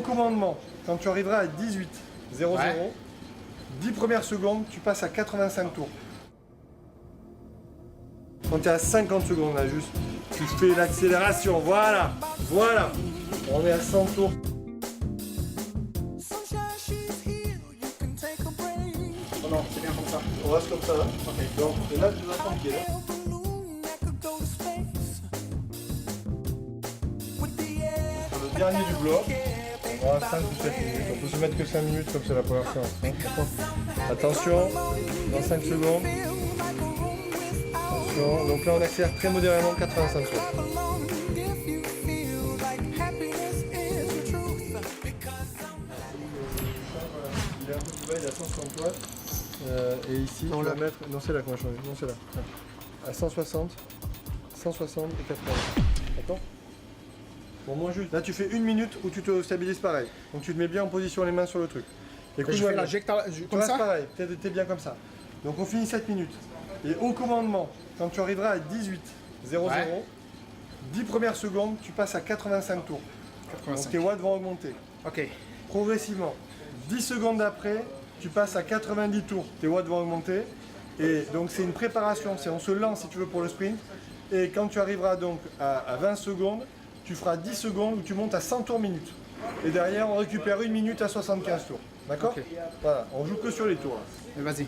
commandement, quand tu arriveras à 18,00, 10 premières secondes, tu passes à 85 tours. Quand tu es à 50 secondes là, juste, tu fais l'accélération, voilà, voilà. On est à 100 tours. Oh non, c'est bien comme ça. On reste comme ça, là. Ok. Donc, et là, tu vas tranquille. Le dernier du bloc, on aura 5 ou 7 minutes. On peut se mettre que 5 minutes comme c'est la première séance. Attention, dans 5 secondes. Attention, donc là on accélère très modérément 85 tours. Il est un peu plus bas, il est à 160 watts. Et ici, Non, tu vas là. mettre. Non, c'est là qu'on va changer. Non, c'est là. À 160, 160 et 80. Attends. Bon, moi juste. Là, tu fais 1 minute où tu te stabilises pareil. Donc, tu te mets bien en position, les mains sur le truc. Je fais la jecta comme ça. pareil, t'es bien comme ça. Donc, on finit 7 minutes. Et au commandement, quand tu arriveras à 18,00, 10 premières secondes, tu passes à 85 tours. 85. Donc, tes watts vont augmenter. Ok. Progressivement. 10 secondes après, tu passes à 90 tours. Tes watts vont augmenter. Et donc, c'est une préparation. On se lance, si tu veux, pour le sprint. Et quand tu arriveras donc à 20 secondes, tu feras 10 secondes où tu montes à 100 tours minute. Et derrière, on récupère 1 minute à 75 tours. D'accord? Ok. Voilà, on joue que sur les tours. Là. Mais vas-y.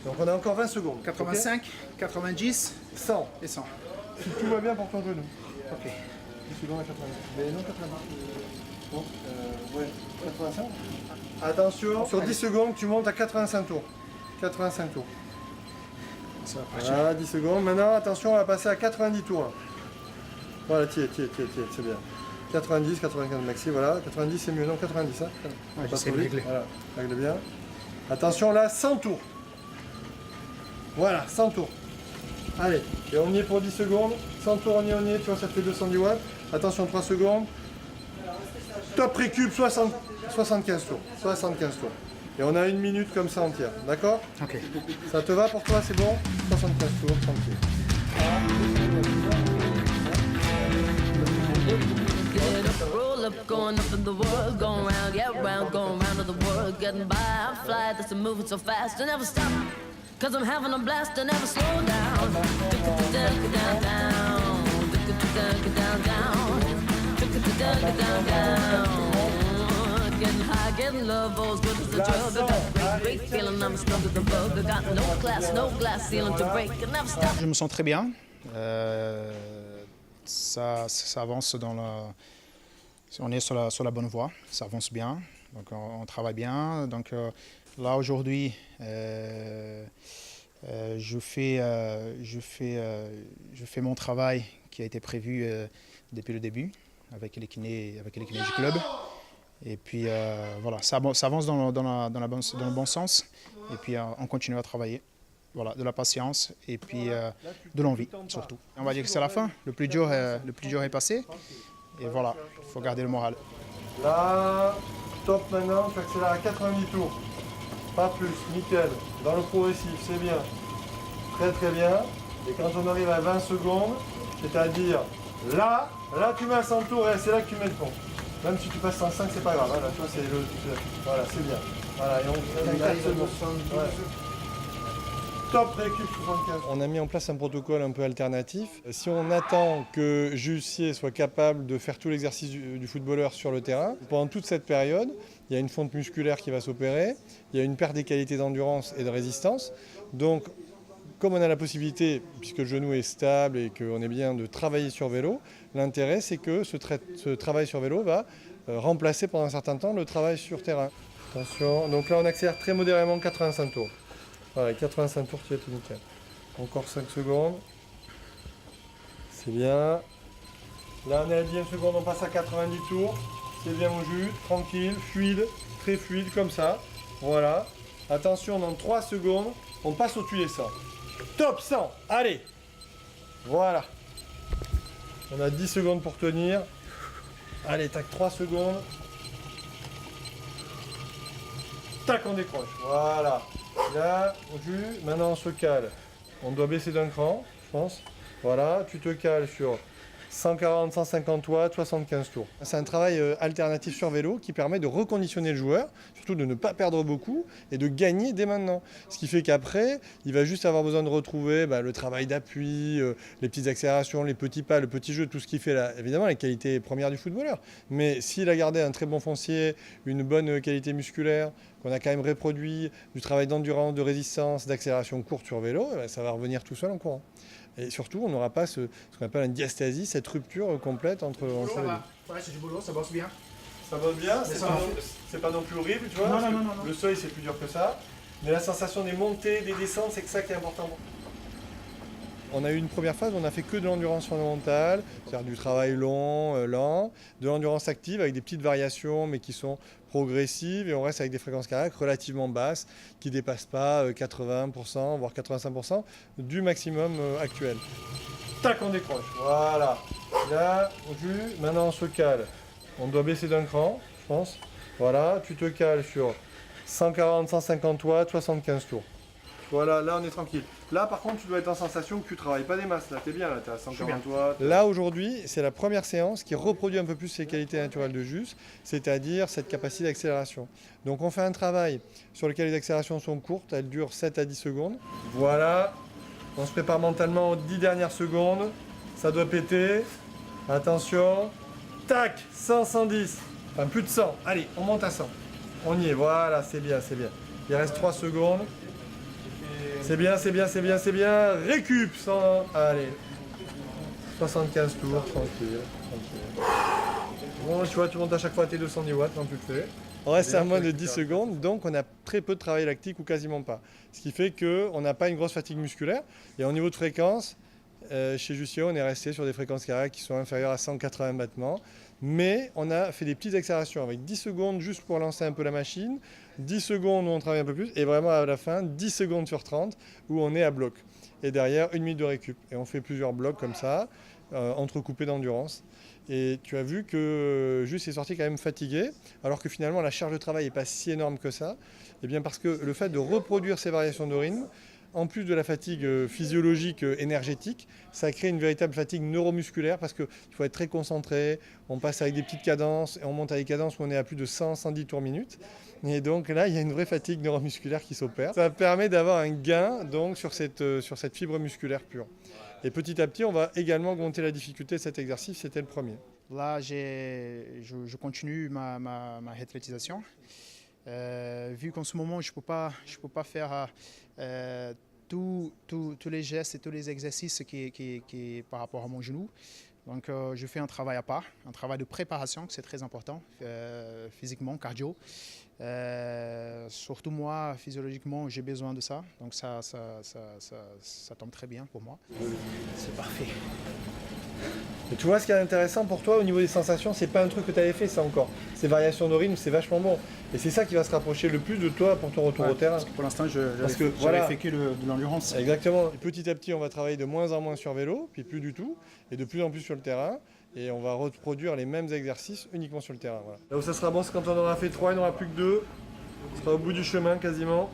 Donc on a encore 20 secondes. 85, 90 ok 100. et 100. Si tout va bien pour ton genou. Ok. 10 secondes à 90. Mais non, 90. Donc, ouais, 85. Attention, sur 10 secondes, tu montes à 85 tours. 85 tours. Ça va partir. Voilà, 10 secondes. Maintenant, attention, on va passer à 90 tours. Là. Voilà, tiens, c'est bien. 90, 95 maxi, voilà. 90, c'est mieux. Non, 90, hein. Ouais, Pas j'essaie trop de vite. régler. Voilà, règle bien. Attention, là, 100 tours. Voilà, 100 tours. Allez, et on y est pour 10 secondes. 100 tours, on y est, tu vois, ça fait 210 watts. Attention, 3 secondes. Top récup, 75 tours. 75 tours. Et on a 1 minute comme ça entière, d'accord? Ok. Ça te va pour toi, c'est bon? 75 tours, tranquille. Roll up, going up in the world, going round, yeah, round, going round of the world, getting by. I fly, that's moving so fast, I never stop. Cause I'm having a blast, I never slow down. Down, down, down, down. Getting high, getting love, all as good as the drug. I got a great feeling, I'm snug as the bug. I got no class, no glass ceiling to break, I never stop. Je me sens très bien. Ça avance dans la... On est sur la bonne voie, ça avance bien, donc on travaille bien. Donc là aujourd'hui, je fais mon travail qui a été prévu depuis le début avec les kinés du club. Et puis voilà, ça avance dans le bon sens. Et puis on continue à travailler. Voilà, de la patience et puis de l'envie surtout. On va dire que c'est la fin, le plus dur est passé et voilà, il faut garder le moral. Là, top maintenant, tu accélères à 90 tours. Pas plus, nickel. Dans le progressif, c'est bien. Très très bien. Et quand on arrive à 20 secondes, c'est-à-dire là tu mets à 100 tours et c'est là que tu mets le pont. Même si tu passes 105, c'est pas grave. Voilà, tu vois, voilà, c'est bien. Voilà, et on 4 secondes. Ouais. Top récup 75. On a mis en place un protocole un peu alternatif. Si on attend que Jussier soit capable de faire tout l'exercice du footballeur sur le terrain, pendant toute cette période, il y a une fonte musculaire qui va s'opérer, il y a une perte des qualités d'endurance et de résistance. Donc, comme on a la possibilité, puisque le genou est stable et qu'on est bien de travailler sur vélo, l'intérêt c'est que ce travail sur vélo va remplacer pendant un certain temps le travail sur terrain. Attention, donc là on accélère très modérément 85 tours. Voilà, 85 tours, tu es tout nickel. Encore 5 secondes. C'est bien. Là, on est à 10 secondes, on passe à 90 tours. C'est bien mon jus, tranquille, fluide, très fluide, comme ça. Voilà. Attention, dans 3 secondes, on passe au-dessus des 100. Top 100, allez. Voilà. On a 10 secondes pour tenir. Allez, tac, 3 secondes. Tac, on décroche. Voilà. Là, maintenant on se cale. On doit baisser d'un cran, je pense. Voilà, tu te cales sur 140, 150 watts, 75 tours. C'est un travail alternatif sur vélo qui permet de reconditionner le joueur, surtout de ne pas perdre beaucoup et de gagner dès maintenant. Ce qui fait qu'après, il va juste avoir besoin de retrouver le travail d'appui, les petites accélérations, les petits pas, le petit jeu, tout ce qui fait évidemment la qualité première du footballeur. Mais s'il a gardé un très bon foncier, une bonne qualité musculaire, qu'on a quand même reproduit, du travail d'endurance, de résistance, d'accélération courte sur vélo, ça va revenir tout seul en courant. Et surtout, on n'aura pas ce qu'on appelle une diastasie, cette rupture complète entre les deux. Ouais, c'est du boulot, ça bosse bien. Ça bosse bien, c'est pas non plus horrible, tu vois. Non. Le seuil, c'est plus dur que ça. Mais la sensation des montées, des descentes, c'est que ça qui est important. On a eu une première phase où on a fait que de l'endurance fondamentale, c'est-à-dire du travail long, lent, de l'endurance active avec des petites variations mais qui sont progressives et on reste avec des fréquences cardiaques relativement basses qui ne dépassent pas 80%, voire 85% du maximum actuel. Tac, on décroche, voilà. Là, maintenant on se cale. On doit baisser d'un cran, je pense. Voilà, tu te cales sur 140, 150 watts, 75 tours. Voilà, là on est tranquille. Là par contre tu dois être en sensation que tu travailles pas des masses. Là t'es bien, là t'es à 140 watts. Là aujourd'hui c'est la première séance qui reproduit un peu plus ces qualités naturelles de Jus, c'est-à-dire cette capacité d'accélération. Donc on fait un travail sur lequel les accélérations sont courtes, elles durent 7 à 10 secondes. Voilà, on se prépare mentalement aux 10 dernières secondes. Ça doit péter. Attention. Tac, 100, 110. Enfin plus de 100. Allez, on monte à 100. On y est, voilà, c'est bien, c'est bien. Il reste 3 secondes. C'est bien, c'est bien, c'est bien, c'est bien. Récup 100. Allez. 75 tours, tranquille. Bon, tu vois, tu montes à chaque fois à tes 210 watts quand tu le fais. On reste à moins de 10 secondes, donc on a très peu de travail lactique ou quasiment pas. Ce qui fait qu'on n'a pas une grosse fatigue musculaire. Et au niveau de fréquence, chez Jussieu, on est resté sur des fréquences cardiaques qui sont inférieures à 180 battements. Mais on a fait des petites accélérations avec 10 secondes juste pour lancer un peu la machine, 10 secondes où on travaille un peu plus, et vraiment à la fin, 10 secondes sur 30 où on est à bloc. Et derrière, 1 minute de récup. Et on fait plusieurs blocs comme ça, entrecoupés d'endurance. Et tu as vu que Juste est sorti quand même fatigué, alors que finalement la charge de travail n'est pas si énorme que ça. Et bien parce que le fait de reproduire ces variations de rythme, en plus de la fatigue physiologique énergétique, ça crée une véritable fatigue neuromusculaire parce qu'il faut être très concentré, on passe avec des petites cadences et on monte à des cadences où on est à plus de 100-110 tours minute. Et donc là, il y a une vraie fatigue neuromusculaire qui s'opère. Ça permet d'avoir un gain donc, sur cette fibre musculaire pure. Et petit à petit, on va également augmenter la difficulté de cet exercice, c'était le premier. Là, je continue ma réathlétisation. Vu qu'en ce moment, je peux pas faire tous les gestes et tous les exercices qui par rapport à mon genou. Donc, je fais un travail à part, un travail de préparation, c'est très important, physiquement, cardio. Surtout moi, physiologiquement, j'ai besoin de ça. Donc, ça tombe très bien pour moi. C'est parfait. Et tu vois, ce qui est intéressant pour toi au niveau des sensations, c'est pas un truc que tu avais fait ça encore. Ces variations de rythme, c'est vachement bon. Et c'est ça qui va se rapprocher le plus de toi pour ton retour au terrain. Parce que pour l'instant, j'avais fait que de l'endurance. Exactement. Et petit à petit, on va travailler de moins en moins sur vélo, puis plus du tout, et de plus en plus sur le terrain. Et on va reproduire les mêmes exercices uniquement sur le terrain. Voilà. Là où ça sera bon, c'est quand on aura fait 3, il n'y en aura plus que 2. On sera au bout du chemin quasiment.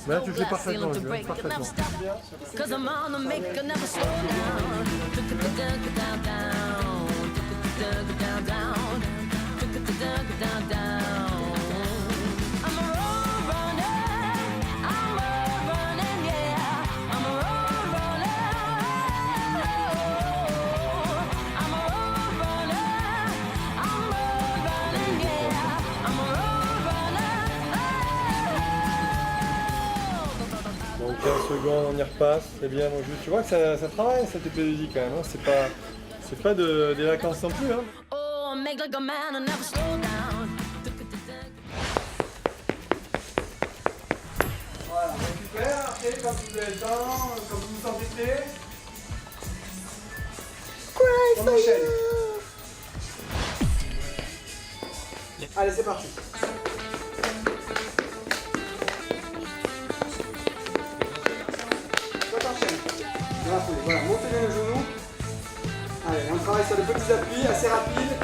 Mais là, tu le fais parfaitement. Cause I'm on the make, I never slow down. I'm a road runner, I'm road running, yeah. I'm a road runner. I'm a road runner, I'm road running, yeah. I'm a road runner. Donc 15 secondes, on y repasse, c'est bien. Donc, tu vois que ça travaille cette épidémie quand même. Hein. C'est pas des vacances non plus. Hein. Oh, make like a man and never slow down. Voilà, on récupère après quand vous avez le temps, quand vous vous sentez prêt. On enchaîne. Allez, c'est parti. Voilà, montez bien le genou. Allez, on travaille sur les petits appuis assez rapides.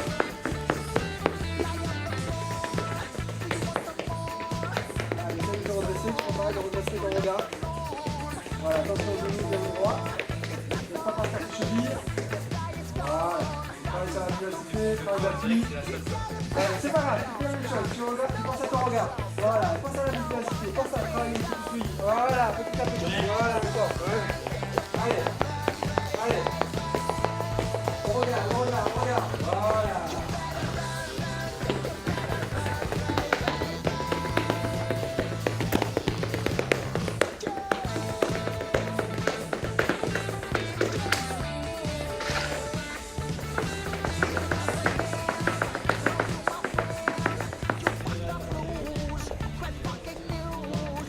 Allez, essaye de redresser, tu peux pas de redresser ton regard. Voilà, attention au genou, bien droit. Ne pas partir de cheville. à la vivacité, travaille là-dessus. C'est pas grave, tu fais la même chose. Tu regardes, tu penses à ton regard. Voilà, pense à la vivacité, pense à travailler le petit. Voilà, petit à petit. Voilà, d'accord. Ouais. Allez, allez. On regarde, on regarde, on regarde. Voilà.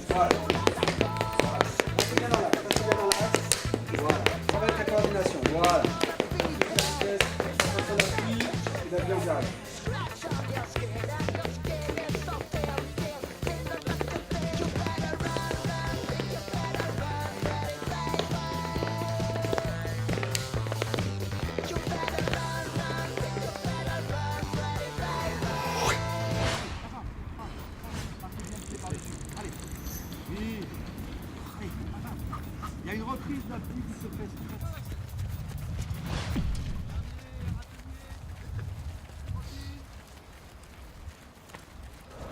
Voilà. Restez bien dans l'axe, restez bien dans l'axe. Voilà. Ça va être la coordination. Voilà. La vitesse, concentration d'appui et d'appui en garde. Il y a une reprise d'appui qui se fait.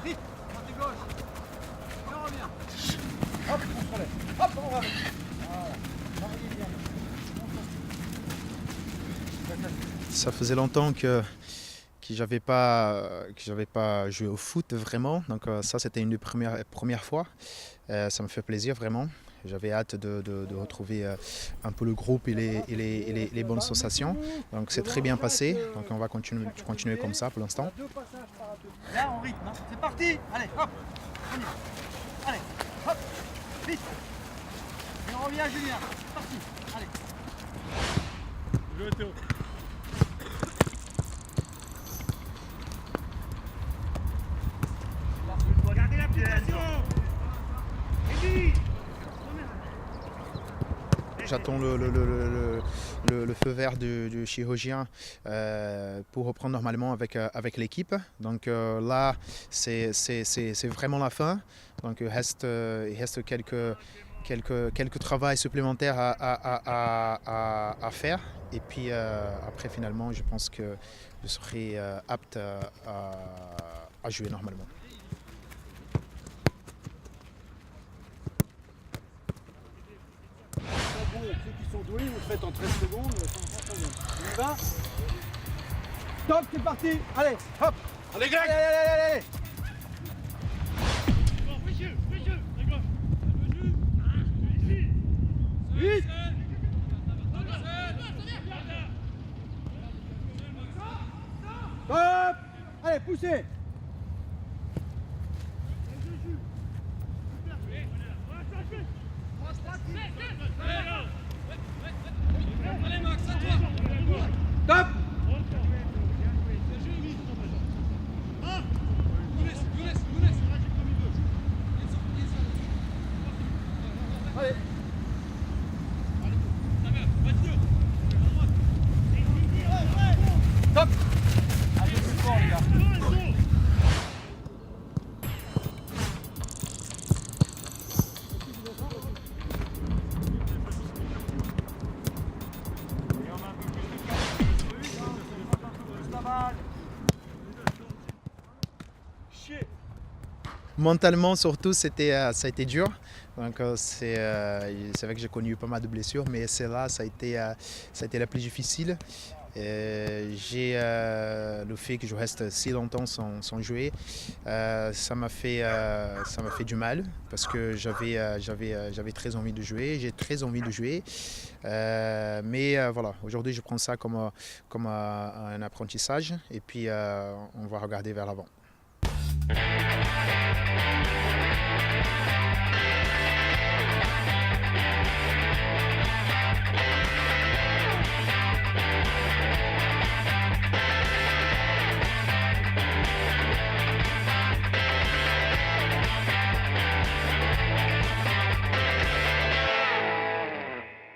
Vite, côté gauche. Et on revient. Hop, on se relève. Hop, on va. Voilà. Travaillez bien. Ça faisait longtemps que j'avais pas joué au foot vraiment, donc ça c'était une des premières fois. Ça me fait plaisir vraiment. J'avais hâte de retrouver un peu le groupe et les bonnes sensations. Donc c'est très bien passé, donc on va continuer comme ça pour l'instant. Là on rythme, hein. C'est parti. Allez, hop, on y va. Allez, hop, vite. Et on revient à Julien, c'est parti. Allez. Jouez Théo. Regardez l'application. J'attends le feu vert du chirurgien pour reprendre normalement avec l'équipe. Donc là, c'est vraiment la fin. Donc il reste quelques travaux supplémentaires à faire. Et puis après, finalement, je pense que je serai apte à jouer normalement. Bon, ceux qui sont doués, vous le faites en 13 secondes, sans problème. On y va. Top, c'est parti. Allez, hop. Allez Greg. Allez. Vite. Top. Allez, poussez. Top. Allez. Top. Un peu plus fort les gars. Mentalement surtout, ça a été dur. Donc c'est vrai que j'ai connu pas mal de blessures, mais celle-là, ça a été la plus difficile. J'ai le fait que je reste si longtemps sans jouer, ça m'a fait du mal parce que j'avais très envie de jouer, j'ai très envie de jouer. Mais voilà, aujourd'hui je prends ça comme un apprentissage et puis on va regarder vers l'avant.